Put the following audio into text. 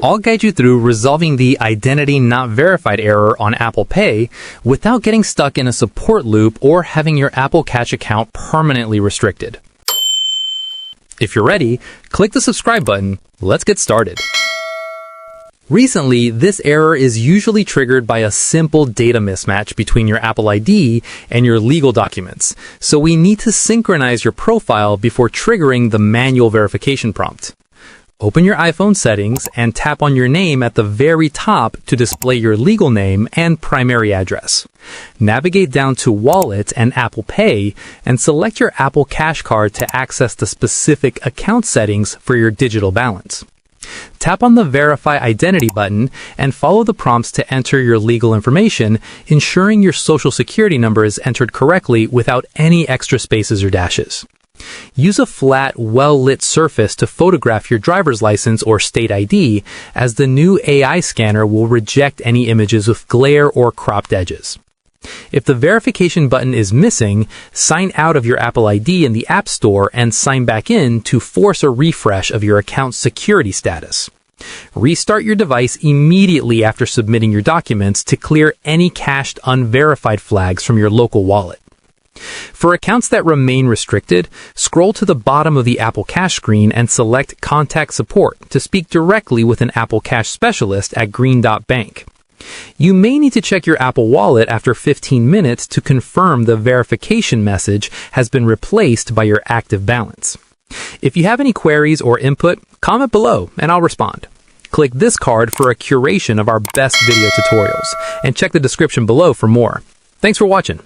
I'll guide you through resolving the identity not verified error on Apple Pay without getting stuck in a support loop or having your Apple Cash account permanently restricted. If you're ready, click the subscribe button. Let's get started. Recently, this error is usually triggered by a simple data mismatch between your Apple ID and your legal documents, so we need to synchronize your profile before triggering the manual verification prompt. Open your iPhone settings and tap on your name at the very top to display your legal name and primary address. Navigate down to Wallet and Apple Pay and select your Apple Cash card to access the specific account settings for your digital balance. Tap on the Verify Identity button and follow the prompts to enter your legal information, ensuring your social security number is entered correctly without any extra spaces or dashes. Use a flat, well-lit surface to photograph your driver's license or state ID, as the new AI scanner will reject any images with glare or cropped edges. If the verification button is missing, sign out of your Apple ID in the App Store and sign back in to force a refresh of your account's security status. Restart your device immediately after submitting your documents to clear any cached unverified flags from your local wallet. For accounts that remain restricted, scroll to the bottom of the Apple Cash screen and select Contact Support to speak directly with an Apple Cash specialist at Green Dot Bank. You may need to check your Apple Wallet after 15 minutes to confirm the verification message has been replaced by your active balance. If you have any queries or input, comment below and I'll respond. Click this card for a curation of our best video tutorials and check the description below for more. Thanks for watching.